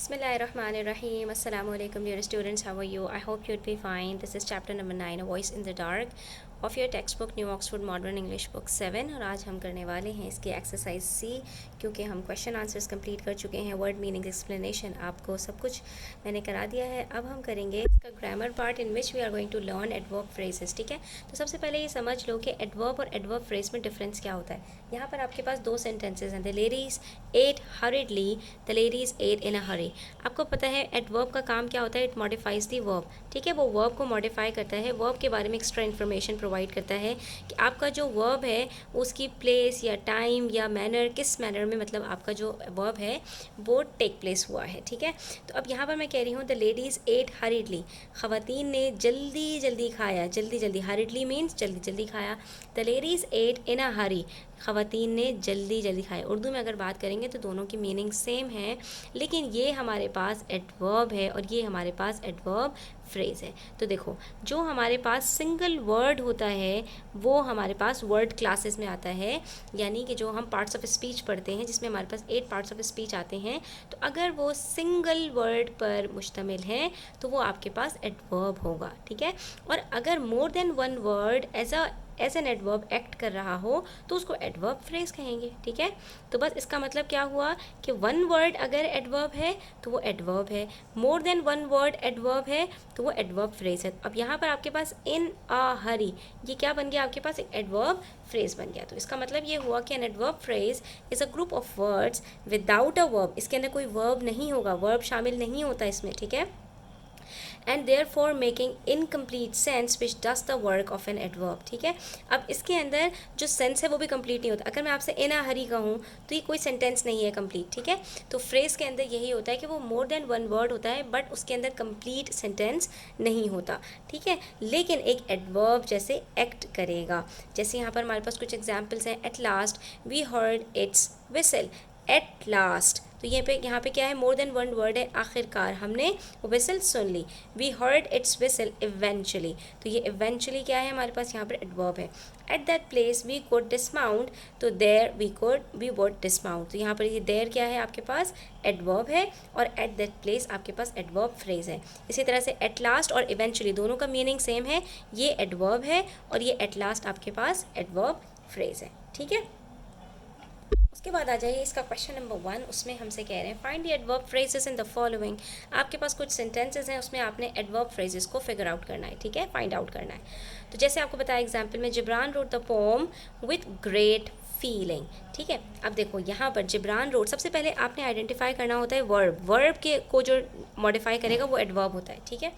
Bismillahirrahmanirrahim. Assalamu alaikum dear students. How are you? I hope you'd be fine. This is chapter number 9, A Voice in the Dark of your textbook New Oxford Modern English Book 7 और आज हम करने वाले हैं इसकी exercise सी, क्योंकि हम question answers complete कर चुके हैं। वर्ड मीनिंग एक्सप्लेनेशन आपको सब कुछ मैंने करा दिया है। अब हम करेंगे इसका grammar part in which we are going to learn adverb phrases. ठीक है, तो सबसे पहले ये समझ लो कि एडवर्ब और एडवर्ब फ्रेज में डिफरेंस क्या होता है। यहाँ पर आपके पास दो सेंटेंसेज हैं, the ladies ate hurriedly, the ladies ate in a hurry. आपको पता है एडवर्ब का काम क्या होता है, इट मॉडिफाइज दी वर्ब। ठीक है, वो वर्ब को मॉडिफाई करता है, वर्ब के बारे में एक्स्ट्रा इन्फॉर्मेशन प्रोवाइड करता है कि आपका जो वर्ब है उसकी प्लेस या टाइम या मैनर, किस मैनर में मतलब आपका जो वर्ब है वो टेक प्लेस हुआ है। ठीक है, तो अब यहाँ पर मैं कह रही हूँ द लेडीज़ एट हरिडली, ख़वातीन ने जल्दी जल्दी खाया। जल्दी जल्दी, हरिडली मीन्स जल्दी जल्दी खाया। The ladies eight in a हरी, ख़वातीन ने जल्दी जल्दी खाया। उर्दू में अगर बात करेंगे तो दोनों की मीनिंग सेम है, लेकिन ये हमारे पास एडवर्ब है और ये हमारे पास एडवर्ब फ्रेज़ है। तो देखो, जो हमारे पास सिंगल वर्ड होता है वो हमारे पास वर्ड क्लासेस में आता है, यानी कि जो हम पार्ट्स ऑफ स्पीच पढ़ते हैं जिसमें हमारे पास 8 पार्ट्स ऑफ स्पीच आते हैं, तो अगर वो सिंगल वर्ड पर मुश्तमिल है तो वो आपके पास एडवर्ब होगा। ठीक है, और अगर more than one word as an adverb act कर रहा हो तो उसको एडवर्ब फ्रेज कहेंगे। ठीक है, तो बस इसका मतलब क्या हुआ कि वन वर्ड अगर एडवर्ब है तो वो एडवर्ब है, मोर देन वन वर्ड एडवर्ब है तो वो एडवर्ब फ्रेज है। अब यहाँ पर आपके पास इन अ हरी, ये क्या बन गया, आपके पास एक एडवर्ब फ्रेज बन गया। तो इसका मतलब ये हुआ कि an adverb phrase is a group of words without a verb. इसके अंदर कोई वर्ब नहीं होगा, वर्ब शामिल नहीं होता इसमें। ठीक है, and therefore making incomplete sense which does the work of an adverb. ठीक है, अब इसके अंदर जो सेंस है वो भी कंप्लीट नहीं होता। अगर मैं आपसे इन आ हरी कहूँ तो ये कोई सेंटेंस नहीं है कंप्लीट। ठीक है, तो फ्रेज के अंदर यही होता है कि वो मोर देन वन वर्ड होता है बट उसके अंदर कंप्लीट सेंटेंस नहीं होता। ठीक है, लेकिन एक एडवर्ब जैसे एक्ट करेगा। जैसे यहाँ पर हमारे पास कुछ एग्जाम्पल्स हैं, at last we heard its whistle. At last, तो यहाँ पे क्या है, मोर देन वन वर्ड है, आखिरकार हमने वो विसल सुन ली। We heard its whistle eventually, तो ये इवेंचुअली क्या है हमारे पास यहाँ पर एडवर्ब है। At that place we could dismount, तो देयर वी वुड डिसमाउंट, तो यहाँ पर ये देयर क्या है आपके पास एडवर्ब है और एट दैट प्लेस आपके पास एडवर्ब फ्रेज है। इसी तरह से एट लास्ट और इवेंचुअली दोनों का मीनिंग सेम है, ये एडवर्ब है और ये एट लास्ट आपके पास एडवर्ब फ्रेज है। ठीक है, उसके बाद आ जाइए इसका क्वेश्चन नंबर 1। उसमें हमसे कह रहे हैं find the adverb phrases in the following. आपके पास कुछ सेंटेंसेस हैं, उसमें आपने एडवर्ब फ्रेजेस को फिगर आउट करना है। ठीक है, फाइंड आउट करना है। तो जैसे आपको बताया एग्जाम्पल में, Gibran wrote the poem with great feeling. ठीक है, अब देखो यहाँ पर जिब्रान रोट, सबसे पहले आपने आइडेंटिफाई करना होता है वर्ब। वर्ब के को जो मॉडिफाई करेगा वो एडवर्ब होता है। ठीक है,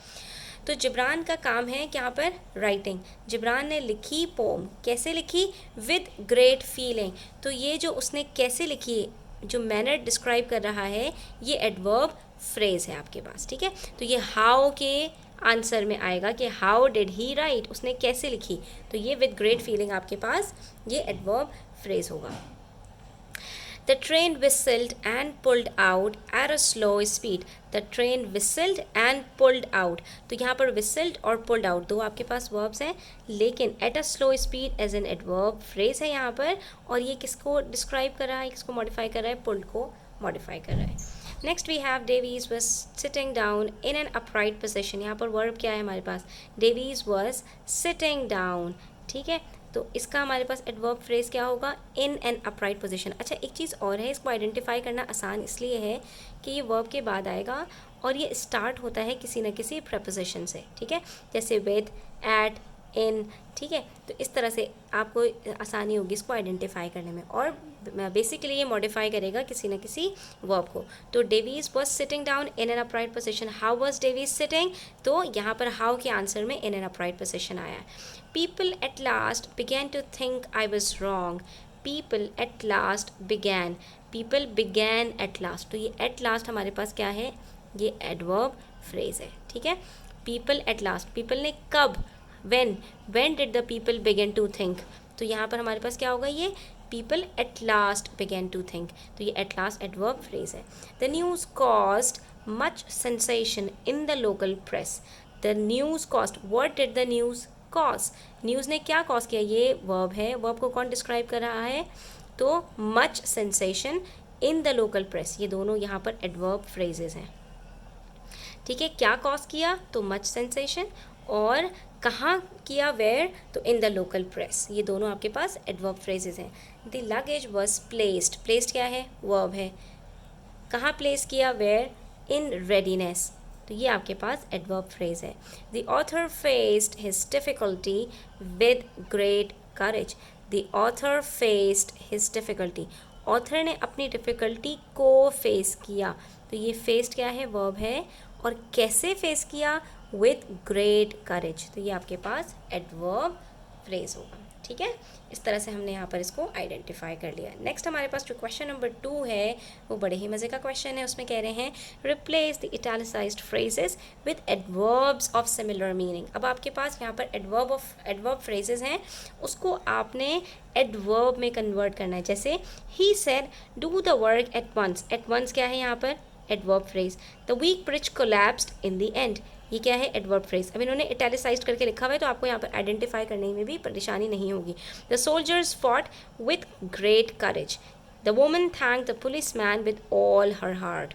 तो जिब्रान का काम है यहाँ पर राइटिंग। जिब्रान ने लिखी पोम, कैसे लिखी, विद ग्रेट फीलिंग। तो ये जो उसने कैसे लिखी, जो मैनर डिस्क्राइब कर रहा है, ये एडवर्ब फ्रेज है आपके पास। ठीक है, तो ये हाउ के आंसर में आएगा कि हाउ डिड ही राइट, उसने कैसे लिखी, तो ये विद ग्रेट फीलिंग आपके पास ये एडवर्ब फ्रेज होगा। The train whistled and pulled out at a slow speed. The train whistled and pulled out. तो यहाँ पर whistled और pulled out दो आपके पास verbs हैं, लेकिन at a slow speed as an adverb phrase है यहाँ पर, और ये किसको describe कर रहा है, किसको modify कर रहा है, pulled को modify कर रहा है। Next we have Davies was sitting down in an upright position. यहाँ पर verb क्या है हमारे पास, Davies was sitting down. ठीक है, तो इसका हमारे पास एडवर्ब फ्रेज क्या होगा, इन एन अपराइट पोजीशन। अच्छा, एक चीज़ और है, इसको आइडेंटिफाई करना आसान इसलिए है कि ये वर्ब के बाद आएगा और ये स्टार्ट होता है किसी न किसी प्रपोजिशन से। ठीक है, जैसे विद, एट, इन। ठीक है, तो इस तरह से आपको आसानी होगी इसको आइडेंटिफाई करने में, और बेसिकली ये मॉडिफाई करेगा किसी न किसी वर्ब को। तो Davies was sitting down in an upright position. How was Davies sitting, तो यहाँ पर हाउ के आंसर में इन एन अपराइट पोजीशन आया है। People at last began to think I was wrong. People at last began. People began at last. तो ये at last हमारे पास क्या है, ये adverb phrase है। ठीक है, people at last, people ने कब, when did the people begin to think, तो यहाँ पर हमारे पास क्या होगा, ये people at last began to think, तो ये at last adverb phrase है। The news caused much sensation in the local press. The news caused, what did the news cause, news ने क्या कॉज किया, ये वर्ब है, वर्ब को कौन डिस्क्राइब कर रहा है, तो much sensation in the local press, ये दोनों यहाँ पर एडवर्ब फ्रेजेस हैं, ठीक है। क्या कॉज किया, तो मच सेंसेशन, और कहाँ किया, वेयर, तो इन द लोकल प्रेस, ये दोनों आपके पास एडवर्ब फ्रेजेस हैं। The luggage was placed, placed क्या है, वर्ब है, कहाँ प्लेस किया, वेयर, इन रेडीनेस, तो ये आपके पास एडवर्ब फ्रेज है। The author faced his difficulty with great courage, the author faced his difficulty, author ने अपनी डिफ़िकल्टी को फेस किया, तो ये फेस्ड क्या है, वर्ब है, और कैसे फेस किया, विद ग्रेट करेज, तो ये आपके पास एडवर्ब फ्रेज होगा, ठीक है। इस तरह से हमने यहाँ पर इसको आइडेंटिफाई कर लिया। नेक्स्ट हमारे पास जो क्वेश्चन नंबर 2 है वो बड़े ही मज़े का क्वेश्चन है। उसमें कह रहे हैं replace the italicised phrases with adverbs of similar meaning. अब आपके पास यहाँ पर एडवर्ब फ्रेजेस हैं, उसको आपने एडवर्ब में कन्वर्ट करना है। जैसे ही said do the work at once, at once क्या है यहाँ पर, adverb phrase. The weak bridge collapsed in the end, ये क्या है, एडवर्ब फ्रेज। अब इन्होंने इटैलिसाइज्ड करके लिखा हुआ है, तो आपको यहाँ पर आइडेंटिफाई करने में भी परेशानी नहीं होगी। The soldiers fought with great courage, the woman thank the policeman with all her heart,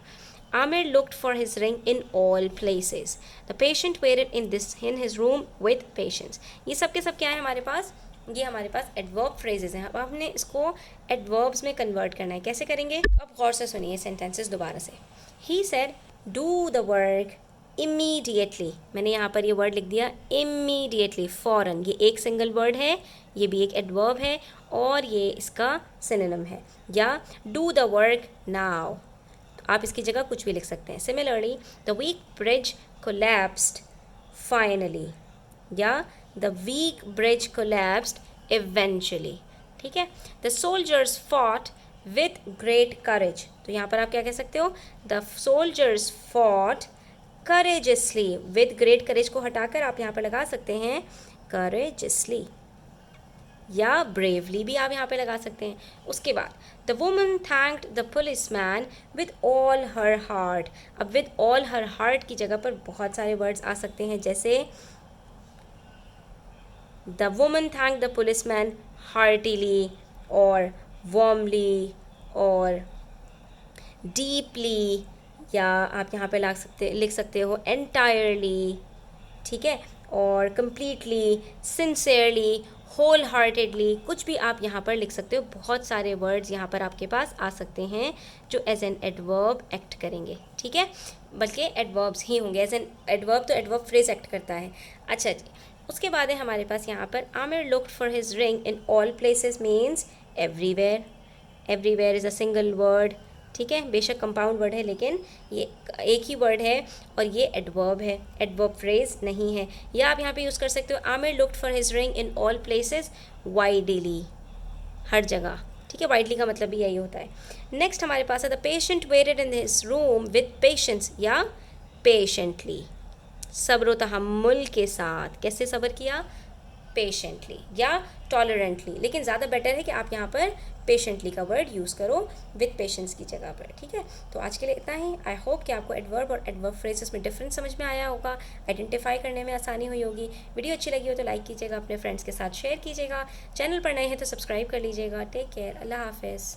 Aamir looked for his ring in all places, the patient waited in his room with patience. ये सब के सब क्या है हमारे पास, ये हमारे पास adverb phrases हैं। अब हमने इसको एडवर्ब्स में कन्वर्ट करना है, कैसे करेंगे, अब गौर से सुनिए सेंटेंसेस दोबारा से। ही said do the work immediately, मैंने यहाँ पर ये वर्ड लिख दिया इमीडिएटली, फ़ौरन, ये एक सिंगल वर्ड है, ये भी एक एडवर्ब है, और ये इसका सिनोनिम है। या डू द वर्क नाउ, आप इसकी जगह कुछ भी लिख सकते हैं। Similarly the weak bridge collapsed finally, या the weak bridge collapsed eventually, ठीक है। The soldiers fought with great courage, तो यहाँ पर आप क्या कह सकते हो, the soldiers fought courageously, with great courage को हटाकर आप यहाँ पर लगा सकते हैं करेजसली, या ब्रेवली भी आप यहाँ पे लगा सकते हैं। उसके बाद the woman thanked the policeman with all her heart, अब विद ऑल हर हार्ट की जगह पर बहुत सारे वर्ड्स आ सकते हैं, जैसे the woman thank the police man heartily, और वार्मली, और डीपली, या आप यहाँ पे लिख सकते हो एंटायरली, ठीक है, और कम्प्लीटली, सिंसेयरली, होल हार्टेडली, कुछ भी आप यहाँ पर लिख सकते हो। बहुत सारे वर्ड्स यहाँ पर आपके पास आ सकते हैं जो एज एन एडवर्ब एक्ट करेंगे, ठीक है, बल्कि एडवर्ब्स ही होंगे। एज एन एडवर्ब तो एडवर्ब फ्रेज एक्ट करता है। अच्छा जी, उसके बाद है हमारे पास यहाँ पर Aamir looked for his ring in all places means everywhere, everywhere is a single word, ठीक है, बेशक कंपाउंड वर्ड है लेकिन ये एक ही वर्ड है और ये एडवर्ब है, एडवर्ब फ्रेज नहीं है। या आप यहाँ पे यूज़ कर सकते हो Aamir looked for his ring in all places widely, हर जगह, ठीक है, वाइडली का मतलब भी यही होता है। नेक्स्ट हमारे पास है the patient waited in his room with patience, या पेशेंटली, सब्र व तहम्मुल के साथ, कैसे सब्र किया, पेशेंटली या टॉलरेंटली, लेकिन ज़्यादा बेटर है कि आप यहाँ पर पेशेंटली का वर्ड यूज़ करो विद पेशेंस की जगह पर, ठीक है। तो आज के लिए इतना ही। आई होप कि आपको एडवर्ब और एडवर्ब फ्रेजेस में डिफरेंस समझ में आया होगा, आइडेंटिफाई करने में आसानी हुई होगी। वीडियो अच्छी लगी हो तो लाइक कीजिएगा, अपने फ्रेंड्स के साथ शेयर कीजिएगा, चैनल पर नए हैं तो सब्सक्राइब कर लीजिएगा। टेक केयर, अल्लाह हाफिज़।